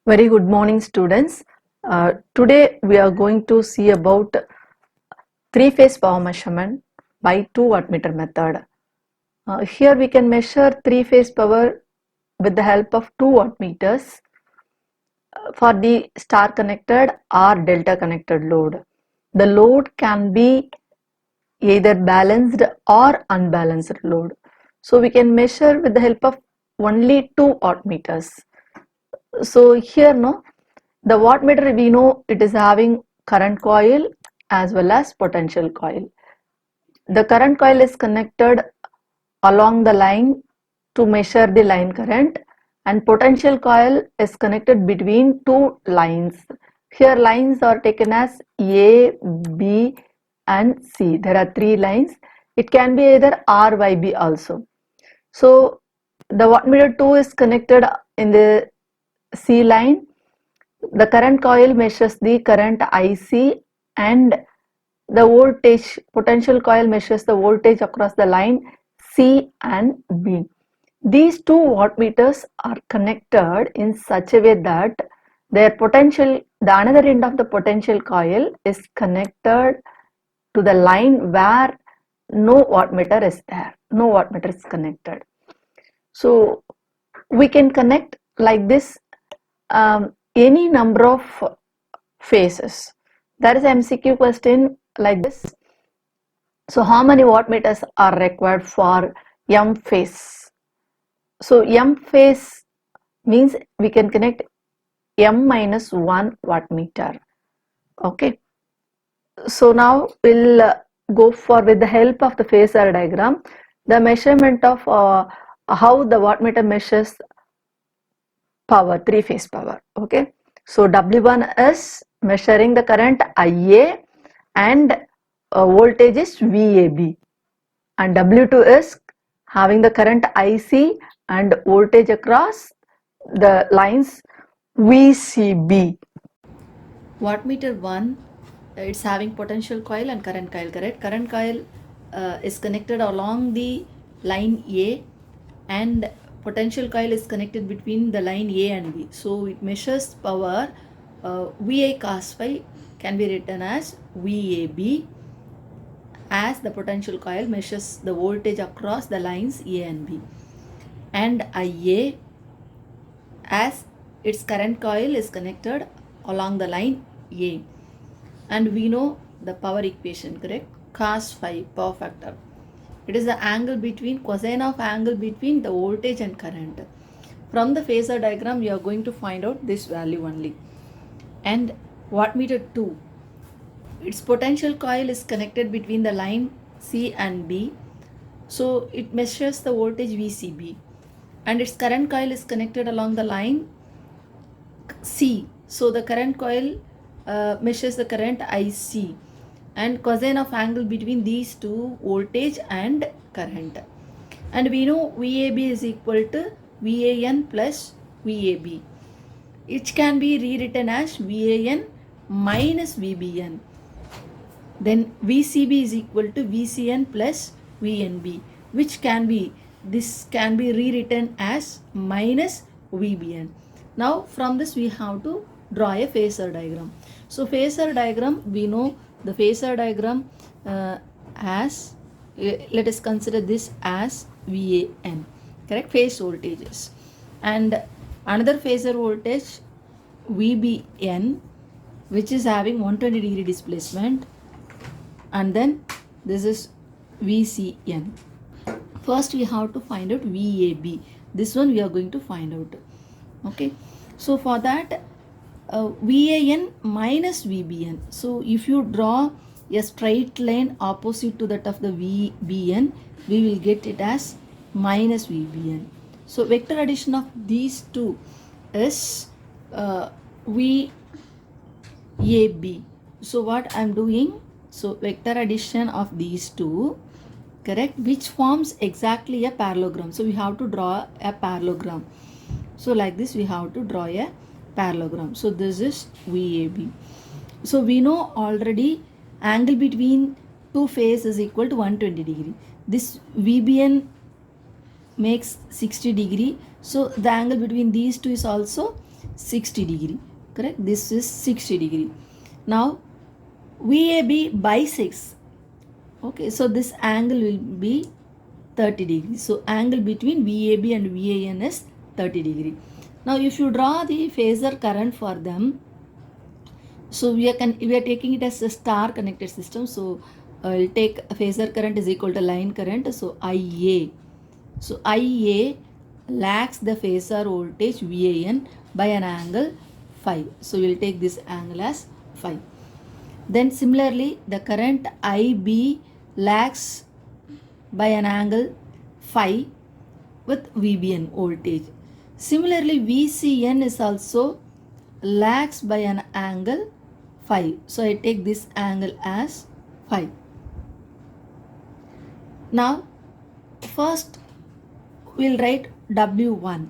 Very good morning, students. Today we are going to see about three-phase power measurement by 2 wattmeter method. Here we can measure three-phase power with the help of 2 wattmeters for the star connected or delta connected load. The load can be either balanced or unbalanced load. So we can measure with the help of only 2 wattmeters. So here the wattmeter, we know it is having current coil as well as potential coil. The current coil is connected along the line to measure the line current, and potential coil is connected between two lines. Here lines are taken as A, B and C. There are three lines. It can be either R, Y, B also. So the wattmeter 2 is connected in the C line. The current coil measures the current IC, and the voltage potential coil measures the voltage across the line C and B. These two wattmeters are connected in such a way that their potential, the another end of the potential coil is connected to the line where no wattmeter is there. No wattmeter is connected. So we can connect like this any number of phases. There is an MCQ question like this. So how many wattmeters are required for M phase? So M phase means we can connect M minus 1 wattmeter. Okay. So now we'll go for, with the help of the phasor diagram, the measurement of how the wattmeter measures power, three-phase power. Okay. So W1 is measuring the current IA and voltage is VAB, and W2 is having the current IC and voltage across the lines VCB. Wattmeter 1, it's having potential coil and current coil, correct? Current coil is connected along the line A, and potential coil is connected between the line A and B. So it measures power. VA cos phi can be written as VAB, as the potential coil measures the voltage across the lines A and B, and IA, as its current coil is connected along the line A. And we know the power equation, correct? Cos phi, power factor. It is the angle between, cosine of angle between the voltage and current. From the phasor diagram, we are going to find out this value only. And wattmeter 2, its potential coil is connected between the line C and B. So it measures the voltage VCB, and its current coil is connected along the line C. So the current coil measures the current IC, and cosine of angle between these two, voltage and current. And we know VAB is equal to VAN plus VAB, which can be rewritten as VAN minus VBN. Then VCB is equal to VCN plus VNB, which can be, this can be rewritten as minus VBN. Now from this we have to draw a phasor diagram. So phasor diagram, we know the phasor diagram as, let us consider this as VAN, correct? Phase voltages, and another phasor voltage VBN, which is having 120 degree displacement, and then this is VCN. First we have to find out VAB. This one we are going to find out. Okay, so for that VAN minus VBN. So if you draw a straight line opposite to that of the VBN, we will get it as minus VBN. So vector addition of these two is VAB. So what I am doing, so vector addition of these two, correct, which forms exactly a parallelogram. So we have to draw a parallelogram. So like this we have to draw a parallelogram. So this is VAB. So we know already angle between two phases is equal to 120 degree. This VBN makes 60 degree. So the angle between these two is also 60 degree, correct? This is 60 degree. Now VAB bisects, okay, so this angle will be 30 degrees. So angle between VAB and VAN is 30 degree. Now if you draw the phasor current for them, so we are taking it as a star connected system. So I'll take phasor current is equal to line current. So IA. So IA lags the phasor voltage VAN by an angle phi. So we'll take this angle as phi. Then similarly, the current IB lags by an angle phi with VBN voltage. Similarly, VCN is also lags by an angle phi. So I take this angle as phi. Now, first we'll write W1.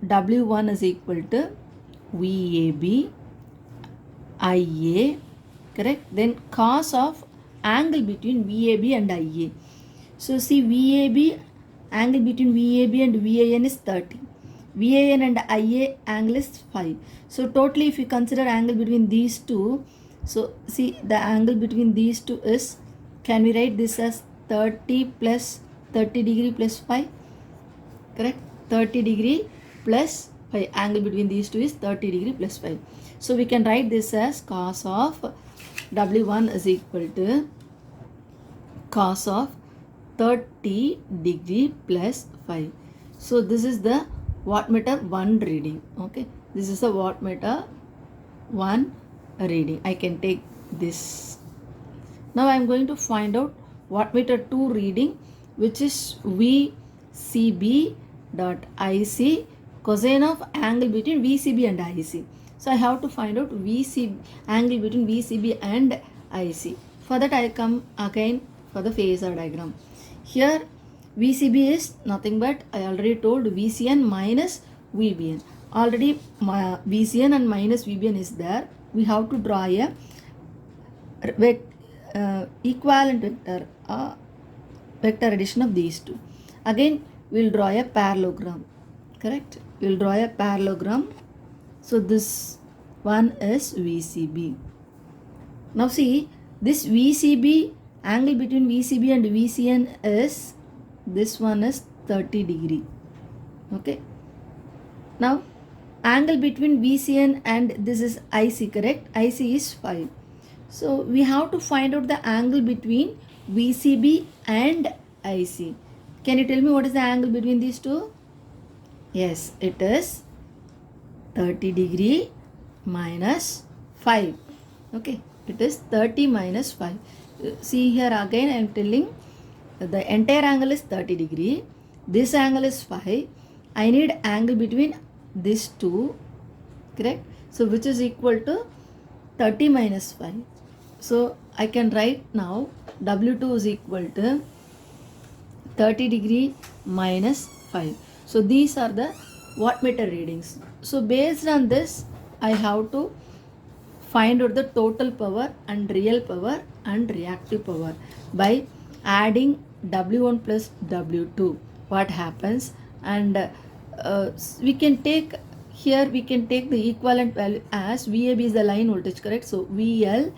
W1 is equal to VAB IA, correct? Then cos of angle between VAB and IA. So see, VAB, angle between VAB and VAN is 30. VAN and IA angle is 5. So totally if you consider angle between these two, so see the angle between these two is, can we write this as 30 plus 30 degree plus 5, correct? 30 degree plus 5, angle between these two is 30 degree plus 5. So we can write this as cos of W1 is equal to cos of 30 degree plus 5. So this is the wattmeter 1 reading, okay? This is a wattmeter 1 reading. I can take this. Now I am going to find out wattmeter 2 reading, which is VCB dot IC, cosine of angle between VCB and IC. So I have to find out VCB, angle between VCB and IC. For that I come again for the phasor diagram. Here VCB is nothing but, I already told, VCN minus VBN. Already VCN and minus VBN is there. We have to draw a equivalent vector, vector addition of these two. Again we'll draw a parallelogram, correct? We'll draw a parallelogram. So this one is VCB. Now see, this VCB, angle between VCB and VCN is, this one is 30 degree, okay? Now angle between VCN and this is IC, correct? IC is 5. So we have to find out the angle between VCB and IC. Can you tell me what is the angle between these two? Yes, it is 30 degree minus 5, okay? It is 30 minus 5. See here again I am telling the entire angle is 30 degree. This angle is 5. I need angle between these two, correct? So which is equal to 30 minus 5. So I can write now W2 is equal to 30 degree minus 5. So these are the wattmeter readings. So based on this I have to find out the total power and real power and reactive power by adding W1 plus W2. What happens? And we can take, here we can take the equivalent value as VAB is the line voltage, correct? So VL,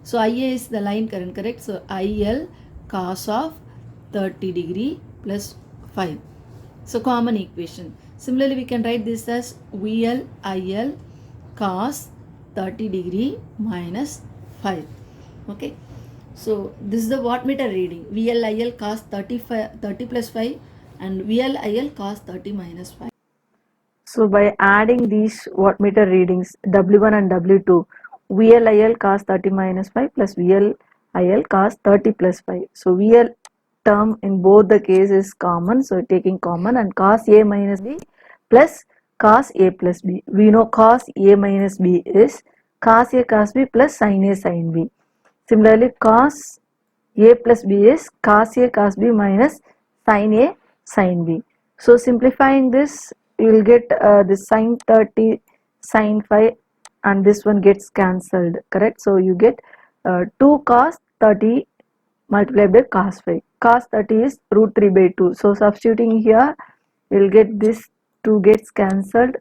so IA is the line current, correct? So IL cos of 30 degree plus 5. So common equation. Similarly we can write this as VL IL cos 30 degree minus 5, okay? So this is the wattmeter reading, VLIL cos 30 plus 5 and VLIL cos 30 minus 5. So by adding these wattmeter readings W1 and W2, VLIL cos 30 minus 5 plus VLIL cos 30 plus 5. So VL term in both the cases is common, so taking common, and cos A minus B plus cos A plus B. We know cos A minus B is cos A cos B plus sin A sin B. Similarly, cos A plus B is cos A cos B minus sin A sin B. So simplifying this, you will get this sin 30 sin 5 and this one gets cancelled, correct? So you get 2 cos 30 multiplied by cos 5. Cos 30 is root 3 by 2. So substituting here, you will get this 2 gets cancelled.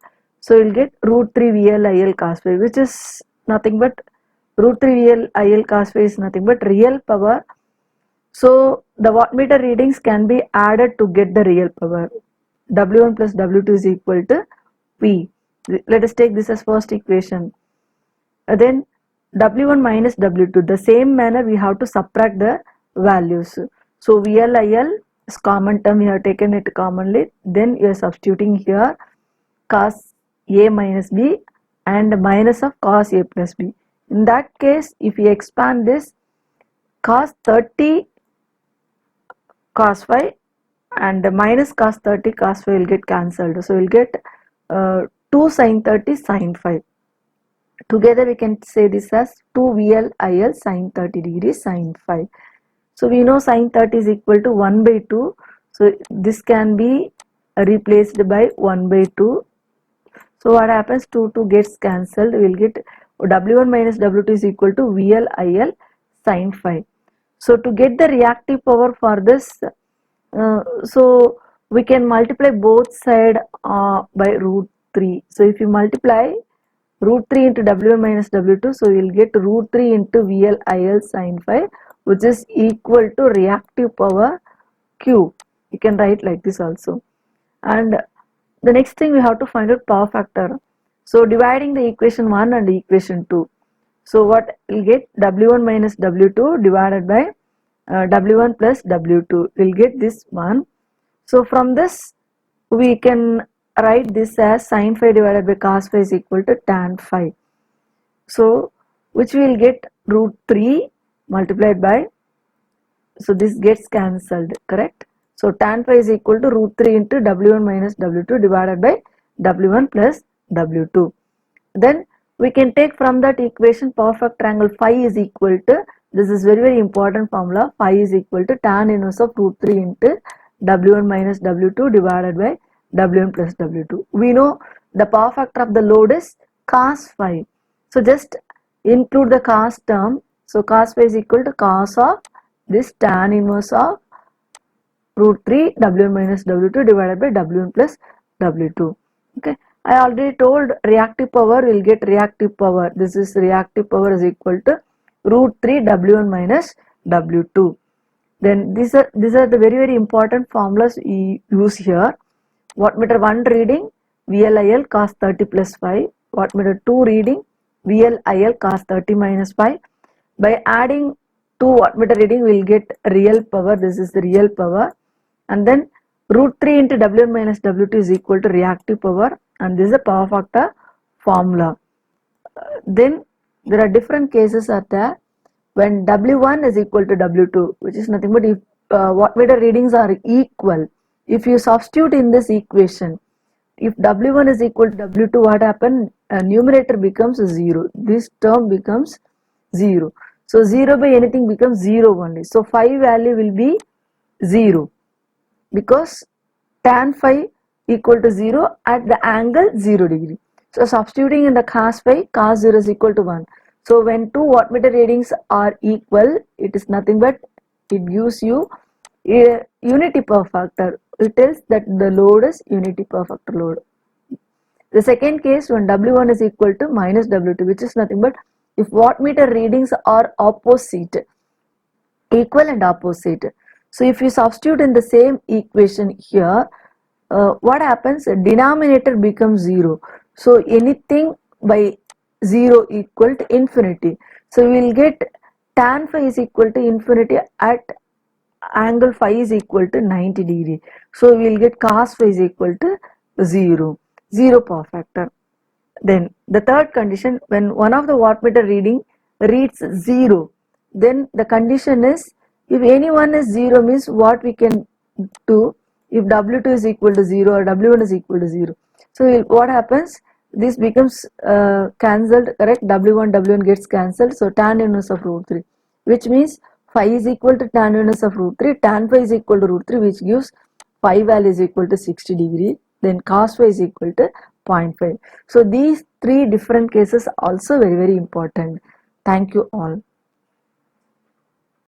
So we'll get root 3 VL IL cos phi, which is nothing but root 3 VL IL cos phi is nothing but real power. So the wattmeter readings can be added to get the real power. W1 plus W2 is equal to P. Let us take this as first equation. Then W1 minus W2, the same manner we have to subtract the values. So VLIL is common term, we have taken it commonly, then you are substituting here cos A minus B and minus of cos A plus B. In that case, if we expand this, cos 30 cos phi and minus cos 30 cos phi will get cancelled. So we'll get 2 sin 30 sin phi. Together we can say this as 2 VL IL sin 30 degrees sin phi. So we know sin 30 is equal to 1 by 2. So this can be replaced by 1 by 2. So what happens? 2 gets cancelled. We will get W1 minus W2 is equal to VL IL sin phi. So to get the reactive power for this, so we can multiply both side by root 3. So if you multiply root 3 into W1 minus W2, so we will get root 3 into VL IL sin phi, which is equal to reactive power Q. You can write like this also. And the next thing we have to find out power factor. So dividing the equation 1 and equation 2. So what we'll get? W1 minus W2 divided by W1 plus W2. We'll get this one. So from this we can write this as sin phi divided by cos phi is equal to tan phi. So which we will get root 3 multiplied by, so this gets cancelled, correct? So tan phi is equal to root 3 into W1 minus W2 divided by W1 plus W2. Then we can take from that equation power factor angle phi is equal to, this is very important formula, phi is equal to tan inverse of root 3 into W1 minus W2 divided by W1 plus W2. We know the power factor of the load is cos phi. So just include the cos term. So cos phi is equal to cos of this tan inverse of root 3 W1 minus W2 divided by W1 plus W2. Okay, I already told reactive power will get reactive power. This is reactive power is equal to root 3 W1 minus W2. Then these are the very important formulas we use here. Wattmeter 1 reading VLIL cos 30 plus phi. Wattmeter 2 reading VLIL cos 30 minus phi. By adding 2 wattmeter reading we will get real power. This is the real power. And then root 3 into W1 minus W2 is equal to reactive power, and this is a power factor formula. Then there are different cases are there when W1 is equal to W2, which is nothing but if wattmeter readings are equal. If you substitute in this equation, if W1 is equal to W2, what happens? Numerator becomes 0. This term becomes 0. So 0 by anything becomes 0 only. So phi value will be 0. Because tan phi equal to 0 at the angle 0 degree. So substituting in the cos phi, cos 0 is equal to 1. So when two wattmeter readings are equal, it is nothing but it gives you a unity power factor. It tells that the load is unity power factor load. The second case when W1 is equal to minus W2, which is nothing but if wattmeter readings are opposite, equal and opposite. So if you substitute in the same equation here, what happens? Denominator becomes 0. So anything by 0 equal to infinity. So we will get tan phi is equal to infinity at angle phi is equal to 90 degree. So we will get cos phi is equal to 0. 0 power factor. Then the third condition, when one of the wattmeter reading reads 0, then the condition is if any one is 0 means what we can do if W2 is equal to 0 or W1 is equal to 0. So what happens? This becomes cancelled, correct? W1 gets cancelled. So tan inverse of root 3, which means phi is equal to tan inverse of root 3. Tan phi is equal to root 3, which gives phi value is equal to 60 degree. Then cos phi is equal to 0.5. So these three different cases also very important. Thank you all.